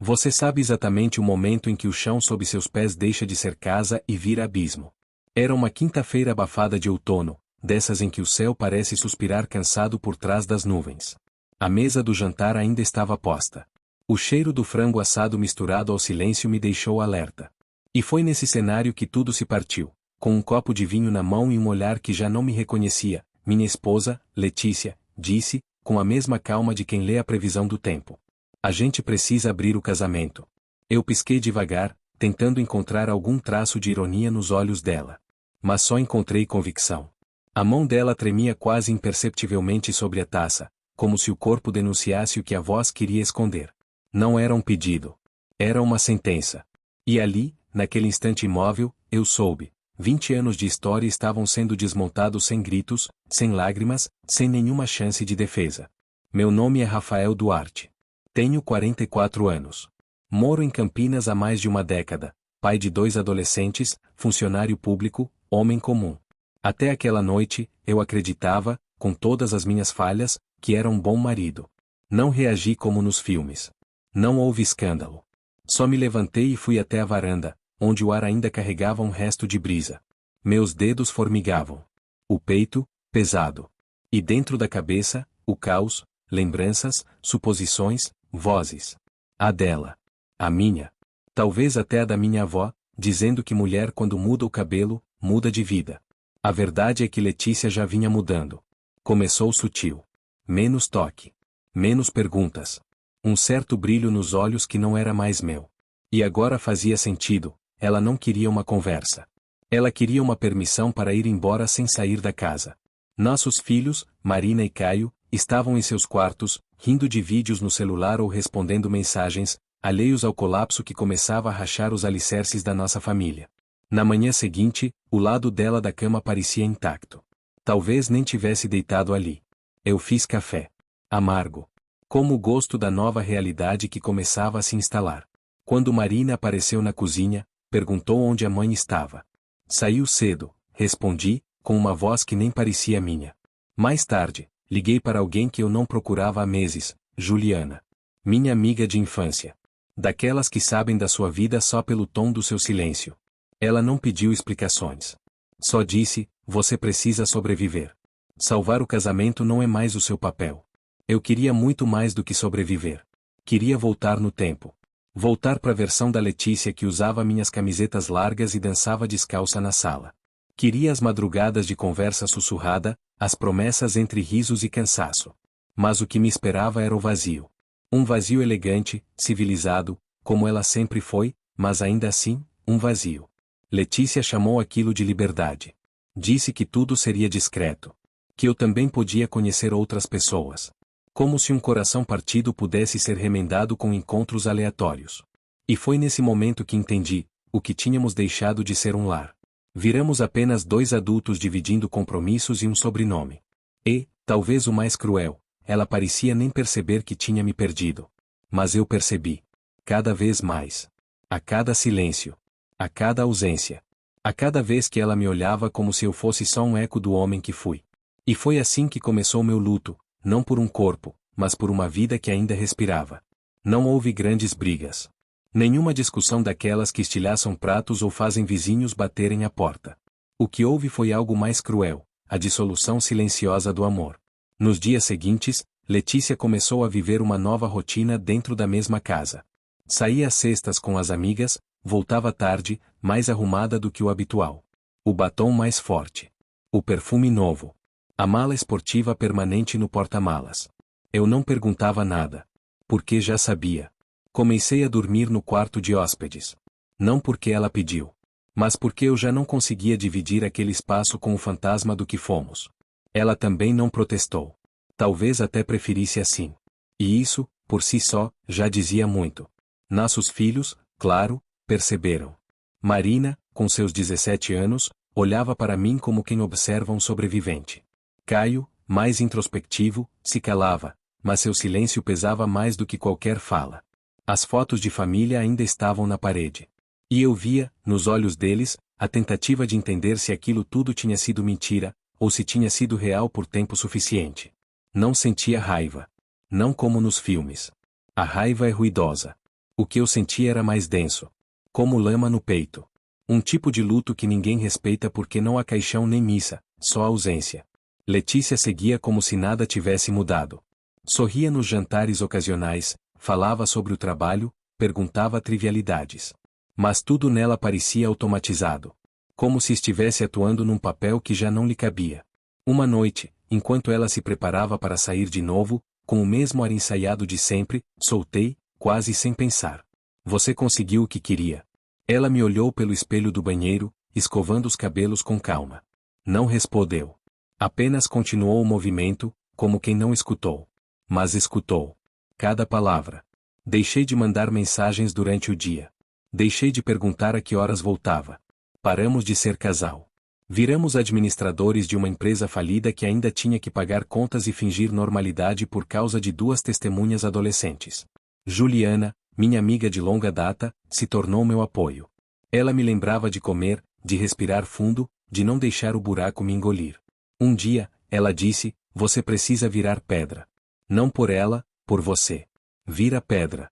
Você sabe exatamente o momento em que o chão sob seus pés deixa de ser casa e vira abismo. Era uma quinta-feira abafada de outono, dessas em que o céu parece suspirar cansado por trás das nuvens. A mesa do jantar ainda estava posta. O cheiro do frango assado misturado ao silêncio me deixou alerta. E foi nesse cenário que tudo se partiu. Com um copo de vinho na mão e um olhar que já não me reconhecia, minha esposa, Letícia, disse, com a mesma calma de quem lê a previsão do tempo: a gente precisa abrir o casamento. Eu pisquei devagar, tentando encontrar algum traço de ironia nos olhos dela. Mas só encontrei convicção. A mão dela tremia quase imperceptivelmente sobre a taça, como se o corpo denunciasse o que a voz queria esconder. Não era um pedido. Era uma sentença. E ali, naquele instante imóvel, eu soube. 20 anos de história estavam sendo desmontados sem gritos, sem lágrimas, sem nenhuma chance de defesa. Meu nome é Rafael Duarte. Tenho 44 anos. Moro em Campinas há mais de uma década, pai de 2 adolescentes, funcionário público, homem comum. Até aquela noite, eu acreditava, com todas as minhas falhas, que era um bom marido. Não reagi como nos filmes. Não houve escândalo. Só me levantei e fui até a varanda, onde o ar ainda carregava um resto de brisa. Meus dedos formigavam. O peito, pesado. E dentro da cabeça, o caos, lembranças, suposições, vozes. A dela. A minha. Talvez até a da minha avó, dizendo que mulher quando muda o cabelo, muda de vida. A verdade é que Letícia já vinha mudando. Começou sutil. Menos toque. Menos perguntas. Um certo brilho nos olhos que não era mais meu. E agora fazia sentido, ela não queria uma conversa. Ela queria uma permissão para ir embora sem sair da casa. Nossos filhos, Marina e Caio, estavam em seus quartos, rindo de vídeos no celular ou respondendo mensagens, alheios ao colapso que começava a rachar os alicerces da nossa família. Na manhã seguinte, o lado dela da cama parecia intacto. Talvez nem tivesse deitado ali. Eu fiz café. Amargo. Como o gosto da nova realidade que começava a se instalar. Quando Marina apareceu na cozinha, perguntou onde a mãe estava. Saiu cedo, respondi, com uma voz que nem parecia minha. Mais tarde, liguei para alguém que eu não procurava há meses, Juliana. Minha amiga de infância. Daquelas que sabem da sua vida só pelo tom do seu silêncio. Ela não pediu explicações. Só disse: você precisa sobreviver. Salvar o casamento não é mais o seu papel. Eu queria muito mais do que sobreviver. Queria voltar no tempo. Voltar para a versão da Letícia que usava minhas camisetas largas e dançava descalça na sala. Queria as madrugadas de conversa sussurrada, as promessas entre risos e cansaço. Mas o que me esperava era o vazio. Um vazio elegante, civilizado, como ela sempre foi, mas ainda assim, um vazio. Letícia chamou aquilo de liberdade. Disse que tudo seria discreto. Que eu também podia conhecer outras pessoas. Como se um coração partido pudesse ser remendado com encontros aleatórios. E foi nesse momento que entendi, o que tínhamos deixado de ser um lar. Viramos apenas 2 adultos dividindo compromissos e um sobrenome. E, talvez o mais cruel, ela parecia nem perceber que tinha me perdido. Mas eu percebi. Cada vez mais. A cada silêncio. A cada ausência. A cada vez que ela me olhava como se eu fosse só um eco do homem que fui. E foi assim que começou meu luto, não por um corpo, mas por uma vida que ainda respirava. Não houve grandes brigas. Nenhuma discussão daquelas que estilhaçam pratos ou fazem vizinhos baterem a porta. O que houve foi algo mais cruel, a dissolução silenciosa do amor. Nos dias seguintes, Letícia começou a viver uma nova rotina dentro da mesma casa. Saía às sextas com as amigas, voltava tarde, mais arrumada do que o habitual. O batom mais forte. O perfume novo. A mala esportiva permanente no porta-malas. Eu não perguntava nada. Porque já sabia. Comecei a dormir no quarto de hóspedes. Não porque ela pediu. Mas porque eu já não conseguia dividir aquele espaço com o fantasma do que fomos. Ela também não protestou. Talvez até preferisse assim. E isso, por si só, já dizia muito. Nossos filhos, claro, perceberam. Marina, com seus 17 anos, olhava para mim como quem observa um sobrevivente. Caio, mais introspectivo, se calava, mas seu silêncio pesava mais do que qualquer fala. As fotos de família ainda estavam na parede. E eu via, nos olhos deles, a tentativa de entender se aquilo tudo tinha sido mentira, ou se tinha sido real por tempo suficiente. Não sentia raiva. Não como nos filmes. A raiva é ruidosa. O que eu sentia era mais denso. Como lama no peito. Um tipo de luto que ninguém respeita porque não há caixão nem missa, só ausência. Letícia seguia como se nada tivesse mudado. Sorria nos jantares ocasionais, falava sobre o trabalho, perguntava trivialidades. Mas tudo nela parecia automatizado. Como se estivesse atuando num papel que já não lhe cabia. Uma noite, enquanto ela se preparava para sair de novo, com o mesmo ar ensaiado de sempre, soltei, quase sem pensar. Você conseguiu o que queria. Ela me olhou pelo espelho do banheiro, escovando os cabelos com calma. Não respondeu. Apenas continuou o movimento, como quem não escutou. Mas escutou. Cada palavra. Deixei de mandar mensagens durante o dia. Deixei de perguntar a que horas voltava. Paramos de ser casal. Viramos administradores de uma empresa falida que ainda tinha que pagar contas e fingir normalidade por causa de duas testemunhas adolescentes. Juliana, minha amiga de longa data, se tornou meu apoio. Ela me lembrava de comer, de respirar fundo, de não deixar o buraco me engolir. Um dia, ela disse, você precisa virar pedra. Não por ela, por você. Vira pedra.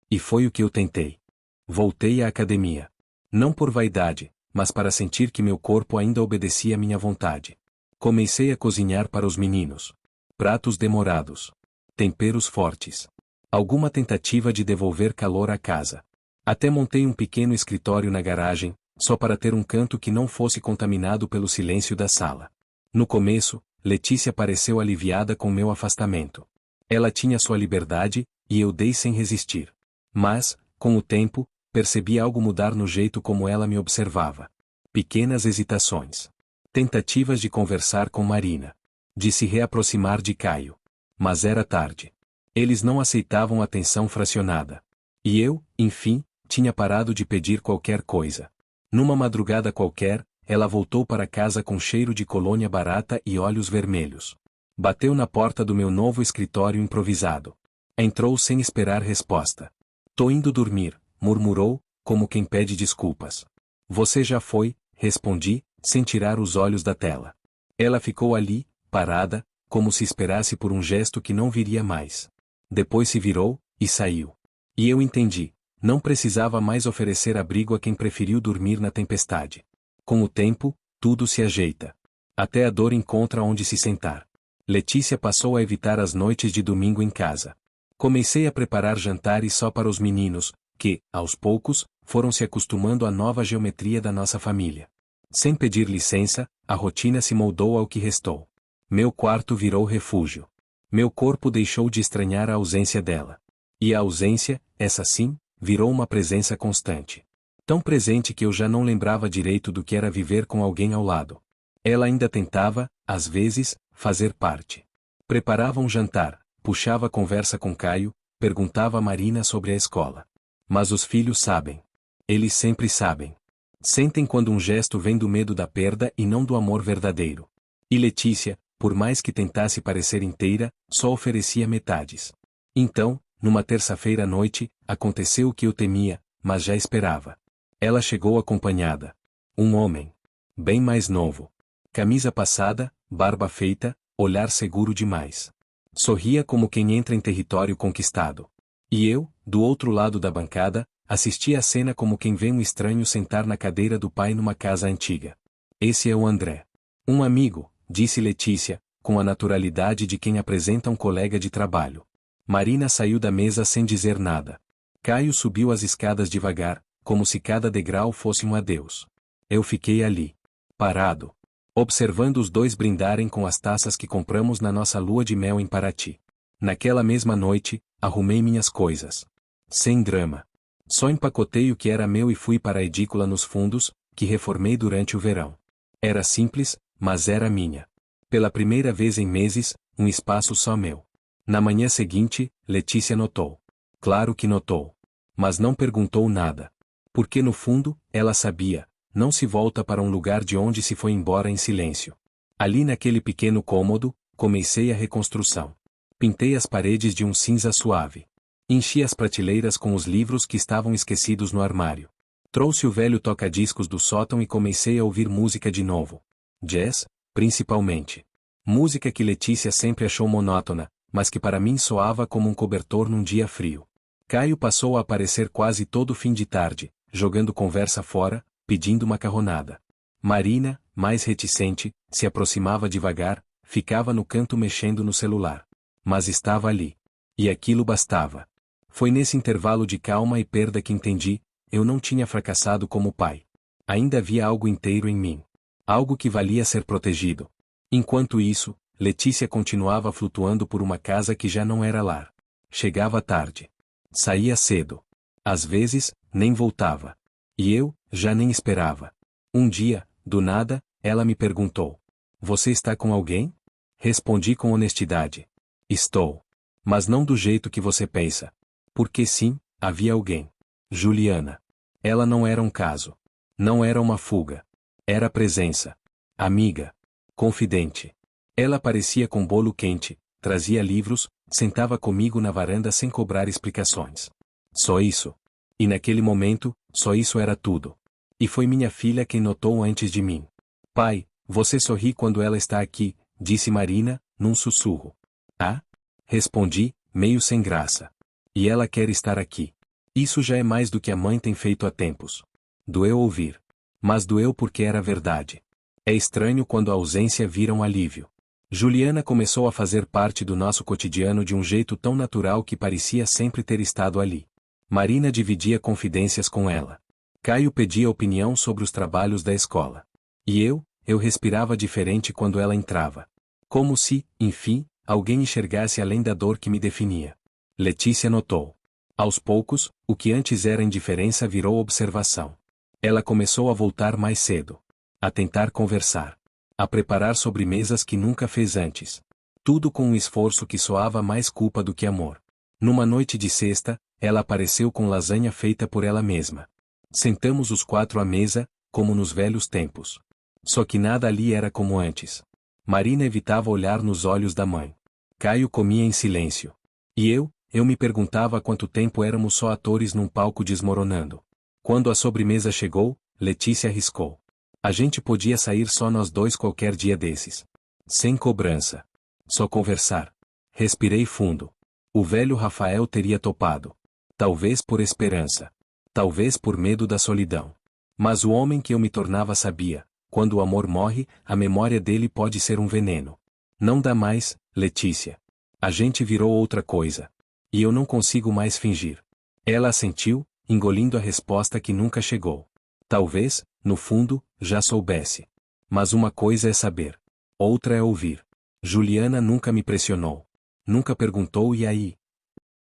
E foi o que eu tentei. Voltei à academia. Não por vaidade, mas para sentir que meu corpo ainda obedecia à minha vontade. Comecei a cozinhar para os meninos. Pratos demorados. Temperos fortes. Alguma tentativa de devolver calor à casa. Até montei um pequeno escritório na garagem, só para ter um canto que não fosse contaminado pelo silêncio da sala. No começo, Letícia pareceu aliviada com meu afastamento. Ela tinha sua liberdade, e eu dei sem resistir. Mas, com o tempo, percebi algo mudar no jeito como ela me observava. Pequenas hesitações. Tentativas de conversar com Marina. De se reaproximar de Caio. Mas era tarde. Eles não aceitavam atenção fracionada. E eu, enfim, tinha parado de pedir qualquer coisa. Numa madrugada qualquer, ela voltou para casa com cheiro de colônia barata e olhos vermelhos. Bateu na porta do meu novo escritório improvisado. Entrou sem esperar resposta. Tô indo dormir, murmurou, como quem pede desculpas. Você já foi, respondi, sem tirar os olhos da tela. Ela ficou ali, parada, como se esperasse por um gesto que não viria mais. Depois se virou, e saiu. E eu entendi. Não precisava mais oferecer abrigo a quem preferiu dormir na tempestade. Com o tempo, tudo se ajeita. Até a dor encontra onde se sentar. Letícia passou a evitar as noites de domingo em casa. Comecei a preparar jantares só para os meninos, que, aos poucos, foram se acostumando à nova geometria da nossa família. Sem pedir licença, a rotina se moldou ao que restou. Meu quarto virou refúgio. Meu corpo deixou de estranhar a ausência dela. E a ausência, essa sim, virou uma presença constante. Tão presente que eu já não lembrava direito do que era viver com alguém ao lado. Ela ainda tentava, às vezes, fazer parte. Preparava um jantar, puxava conversa com Caio, perguntava a Marina sobre a escola. Mas os filhos sabem. Eles sempre sabem. Sentem quando um gesto vem do medo da perda e não do amor verdadeiro. E Letícia, por mais que tentasse parecer inteira, só oferecia metades. Então, numa terça-feira à noite, aconteceu o que eu temia, mas já esperava. Ela chegou acompanhada. Um homem. Bem mais novo. Camisa passada, barba feita, olhar seguro demais. Sorria como quem entra em território conquistado. E eu, do outro lado da bancada, assistia a cena como quem vê um estranho sentar na cadeira do pai numa casa antiga. Esse é o André. Um amigo, disse Letícia, com a naturalidade de quem apresenta um colega de trabalho. Marina saiu da mesa sem dizer nada. Caio subiu as escadas devagar, como se cada degrau fosse um adeus. Eu fiquei ali, parado, observando os dois brindarem com as taças que compramos na nossa lua de mel em Paraty. Naquela mesma noite, arrumei minhas coisas. Sem drama. Só empacotei o que era meu e fui para a edícula nos fundos, que reformei durante o verão. Era simples, mas era minha. Pela primeira vez em meses, um espaço só meu. Na manhã seguinte, Letícia notou. Claro que notou. Mas não perguntou nada. Porque no fundo, ela sabia, não se volta para um lugar de onde se foi embora em silêncio. Ali naquele pequeno cômodo, comecei a reconstrução. Pintei as paredes de um cinza suave. Enchi as prateleiras com os livros que estavam esquecidos no armário. Trouxe o velho toca-discos do sótão e comecei a ouvir música de novo. Jazz, principalmente. Música que Letícia sempre achou monótona, mas que para mim soava como um cobertor num dia frio. Caio passou a aparecer quase todo fim de tarde, jogando conversa fora, pedindo macarronada. Marina, mais reticente, se aproximava devagar, ficava no canto mexendo no celular. Mas estava ali. E aquilo bastava. Foi nesse intervalo de calma e perda que entendi, eu não tinha fracassado como pai. Ainda havia algo inteiro em mim. Algo que valia ser protegido. Enquanto isso, Letícia continuava flutuando por uma casa que já não era lar. Chegava tarde. Saía cedo. Às vezes, nem voltava. E eu, já nem esperava. Um dia, do nada, ela me perguntou: "Você está com alguém?" Respondi com honestidade: "Estou. Mas não do jeito que você pensa." Porque sim, havia alguém. Juliana. Ela não era um caso. Não era uma fuga. Era presença. Amiga. Confidente. Ela aparecia com bolo quente, trazia livros, sentava comigo na varanda sem cobrar explicações. Só isso. E naquele momento, só isso era tudo. E foi minha filha quem notou antes de mim. "Pai, você sorri quando ela está aqui", disse Marina, num sussurro. "Ah?" Respondi, meio sem graça. "E ela quer estar aqui. Isso já é mais do que a mãe tem feito há tempos." Doeu ouvir. Mas doeu porque era verdade. É estranho quando a ausência vira um alívio. Juliana começou a fazer parte do nosso cotidiano de um jeito tão natural que parecia sempre ter estado ali. Marina dividia confidências com ela. Caio pedia opinião sobre os trabalhos da escola. E eu respirava diferente quando ela entrava. Como se, enfim, alguém enxergasse além da dor que me definia. Letícia notou. Aos poucos, o que antes era indiferença virou observação. Ela começou a voltar mais cedo. A tentar conversar. A preparar sobremesas que nunca fez antes. Tudo com um esforço que soava mais culpa do que amor. Numa noite de sexta, ela apareceu com lasanha feita por ela mesma. Sentamos os 4 à mesa, como nos velhos tempos. Só que nada ali era como antes. Marina evitava olhar nos olhos da mãe. Caio comia em silêncio. E eu me perguntava há quanto tempo éramos só atores num palco desmoronando. Quando a sobremesa chegou, Letícia arriscou. A gente podia sair só nós dois qualquer dia desses. Sem cobrança. Só conversar. Respirei fundo. O velho Rafael teria topado. Talvez por esperança. Talvez por medo da solidão. Mas o homem que eu me tornava sabia: quando o amor morre, a memória dele pode ser um veneno. Não dá mais, Letícia. A gente virou outra coisa. E eu não consigo mais fingir. Ela assentiu, engolindo a resposta que nunca chegou. Talvez, no fundo, já soubesse. Mas uma coisa é saber. Outra é ouvir. Juliana nunca me pressionou. Nunca perguntou "e aí?"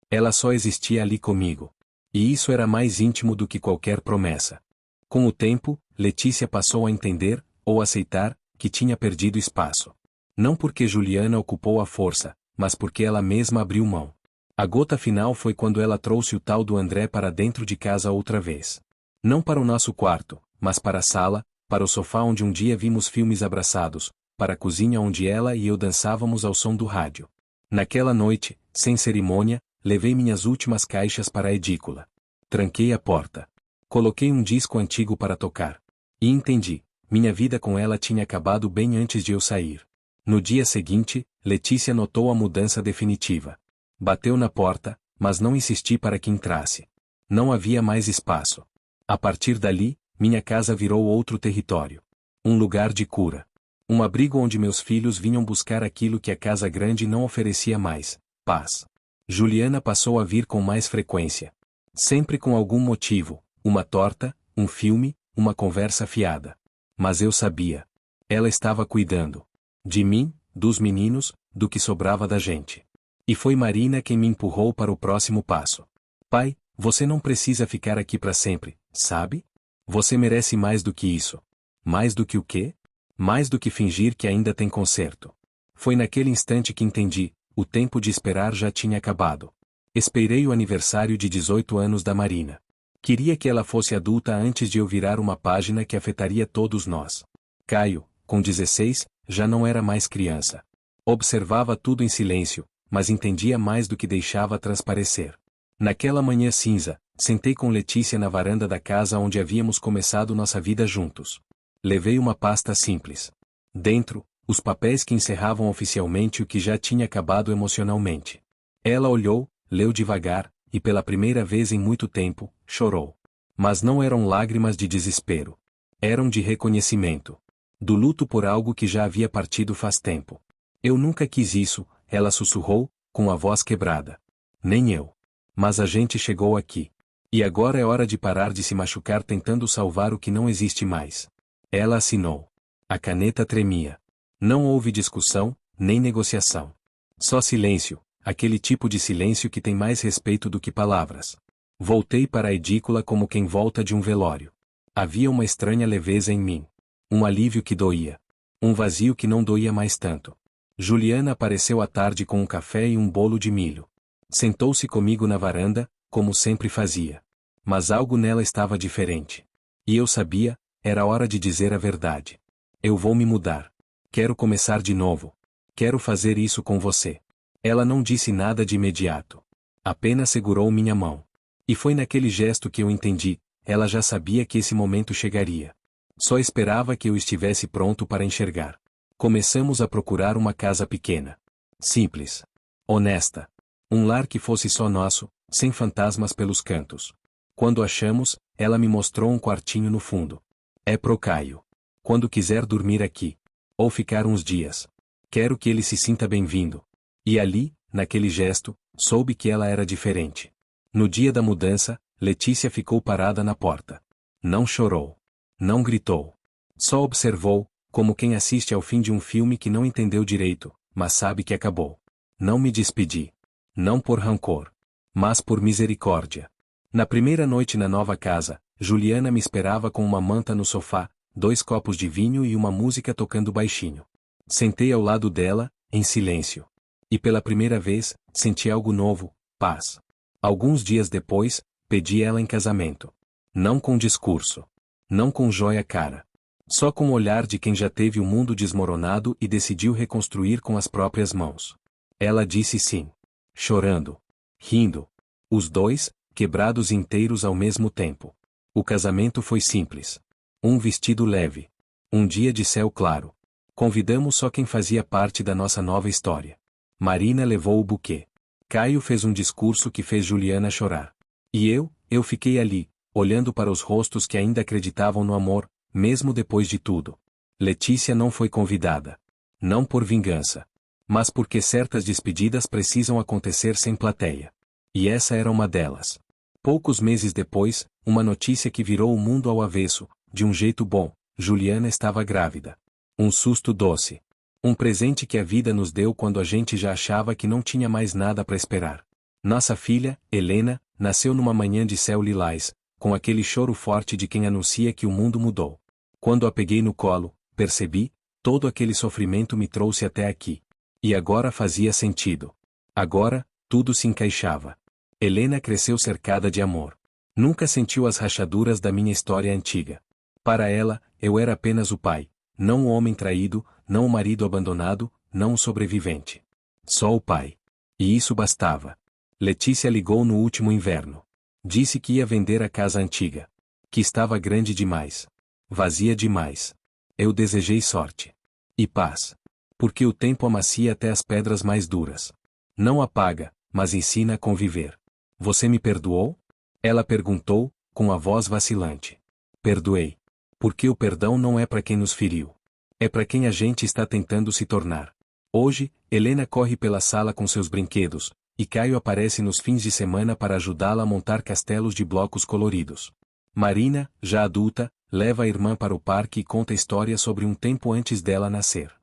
Ela só existia ali comigo. E isso era mais íntimo do que qualquer promessa. Com o tempo, Letícia passou a entender, ou aceitar, que tinha perdido espaço. Não porque Juliana ocupou a força, mas porque ela mesma abriu mão. A gota final foi quando ela trouxe o tal do André para dentro de casa outra vez. Não para o nosso quarto, mas para a sala, para o sofá onde um dia vimos filmes abraçados, para a cozinha onde ela e eu dançávamos ao som do rádio. Naquela noite, sem cerimônia, levei minhas últimas caixas para a edícula. Tranquei a porta. Coloquei um disco antigo para tocar. E entendi, minha vida com ela tinha acabado bem antes de eu sair. No dia seguinte, Letícia notou a mudança definitiva. Bateu na porta, mas não insisti para que entrasse. Não havia mais espaço. A partir dali, minha casa virou outro território. Um lugar de cura. Um abrigo onde meus filhos vinham buscar aquilo que a casa grande não oferecia mais: paz. Juliana passou a vir com mais frequência. Sempre com algum motivo: uma torta, um filme, uma conversa fiada. Mas eu sabia. Ela estava cuidando. De mim, dos meninos, do que sobrava da gente. E foi Marina quem me empurrou para o próximo passo. "Pai, você não precisa ficar aqui para sempre, sabe? Você merece mais do que isso." Mais do que o quê? Mais do que fingir que ainda tem conserto. Foi naquele instante que entendi: o tempo de esperar já tinha acabado. Esperei o aniversário de 18 anos da Marina. Queria que ela fosse adulta antes de eu virar uma página que afetaria todos nós. Caio, com 16, já não era mais criança. Observava tudo em silêncio, mas entendia mais do que deixava transparecer. Naquela manhã cinza, sentei com Letícia na varanda da casa onde havíamos começado nossa vida juntos. Levei uma pasta simples. Dentro, os papéis que encerravam oficialmente o que já tinha acabado emocionalmente. Ela olhou, leu devagar, e pela primeira vez em muito tempo, chorou. Mas não eram lágrimas de desespero. Eram de reconhecimento. Do luto por algo que já havia partido faz tempo. Eu nunca quis isso, ela sussurrou, com a voz quebrada. Nem eu. Mas a gente chegou aqui. E agora é hora de parar de se machucar tentando salvar o que não existe mais. Ela assinou. A caneta tremia. Não houve discussão, nem negociação. Só silêncio, aquele tipo de silêncio que tem mais respeito do que palavras. Voltei para a edícula como quem volta de um velório. Havia uma estranha leveza em mim. Um alívio que doía. Um vazio que não doía mais tanto. Juliana apareceu à tarde com um café e um bolo de milho. Sentou-se comigo na varanda, como sempre fazia. Mas algo nela estava diferente. E eu sabia, era hora de dizer a verdade. Eu vou me mudar. Quero começar de novo. Quero fazer isso com você. Ela não disse nada de imediato. Apenas segurou minha mão. E foi naquele gesto que eu entendi, ela já sabia que esse momento chegaria. Só esperava que eu estivesse pronto para enxergar. Começamos a procurar uma casa pequena. Simples. Honesta. Um lar que fosse só nosso, sem fantasmas pelos cantos. Quando achamos, ela me mostrou um quartinho no fundo. É pro Caio. Quando quiser dormir aqui. Ou ficar uns dias. Quero que ele se sinta bem-vindo. E ali, naquele gesto, soube que ela era diferente. No dia da mudança, Letícia ficou parada na porta. Não chorou. Não gritou. Só observou, como quem assiste ao fim de um filme que não entendeu direito, mas sabe que acabou. Não me despedi. Não por rancor. Mas por misericórdia. Na primeira noite na nova casa, Juliana me esperava com uma manta no sofá, 2 copos de vinho e uma música tocando baixinho. Sentei ao lado dela, em silêncio. E pela primeira vez, senti algo novo, paz. Alguns dias depois, pedi ela em casamento. Não com discurso. Não com joia cara. Só com o olhar de quem já teve o mundo desmoronado e decidiu reconstruir com as próprias mãos. Ela disse sim. Chorando. Rindo. Os dois, quebrados inteiros ao mesmo tempo. O casamento foi simples. Um vestido leve. Um dia de céu claro. Convidamos só quem fazia parte da nossa nova história. Marina levou o buquê. Caio fez um discurso que fez Juliana chorar. E eu fiquei ali, olhando para os rostos que ainda acreditavam no amor, mesmo depois de tudo. Letícia não foi convidada. Não por vingança. Mas porque certas despedidas precisam acontecer sem plateia. E essa era uma delas. Poucos meses depois, uma notícia que virou o mundo ao avesso, de um jeito bom, Juliana estava grávida. Um susto doce. Um presente que a vida nos deu quando a gente já achava que não tinha mais nada para esperar. Nossa filha, Helena, nasceu numa manhã de céu lilás, com aquele choro forte de quem anuncia que o mundo mudou. Quando a peguei no colo, percebi, todo aquele sofrimento me trouxe até aqui. E agora fazia sentido. Agora, tudo se encaixava. Helena cresceu cercada de amor. Nunca sentiu as rachaduras da minha história antiga. Para ela, eu era apenas o pai, não o homem traído, não o marido abandonado, não o sobrevivente. Só o pai. E isso bastava. Letícia ligou no último inverno. Disse que ia vender a casa antiga. Que estava grande demais. Vazia demais. Eu desejei sorte. E paz. Porque o tempo amacia até as pedras mais duras. Não apaga, mas ensina a conviver. Você me perdoou? Ela perguntou, com a voz vacilante. Perdoei. Porque o perdão não é para quem nos feriu. É para quem a gente está tentando se tornar. Hoje, Helena corre pela sala com seus brinquedos, e Caio aparece nos fins de semana para ajudá-la a montar castelos de blocos coloridos. Marina, já adulta, leva a irmã para o parque e conta histórias sobre um tempo antes dela nascer.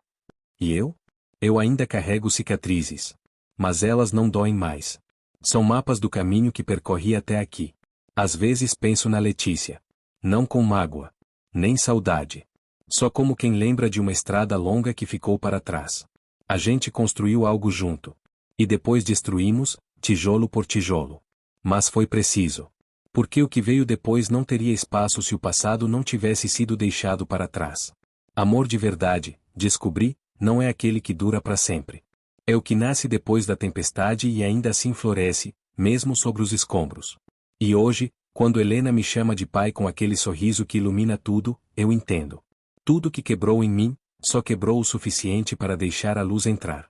E eu? Eu ainda carrego cicatrizes. Mas elas não doem mais. São mapas do caminho que percorri até aqui. Às vezes penso na Letícia. Não com mágoa. Nem saudade. Só como quem lembra de uma estrada longa que ficou para trás. A gente construiu algo junto. E depois destruímos, tijolo por tijolo. Mas foi preciso. Porque o que veio depois não teria espaço se o passado não tivesse sido deixado para trás. Amor de verdade, descobri, não é aquele que dura para sempre. É o que nasce depois da tempestade e ainda assim floresce, mesmo sobre os escombros. E hoje, quando Helena me chama de pai com aquele sorriso que ilumina tudo, eu entendo. Tudo que quebrou em mim, só quebrou o suficiente para deixar a luz entrar.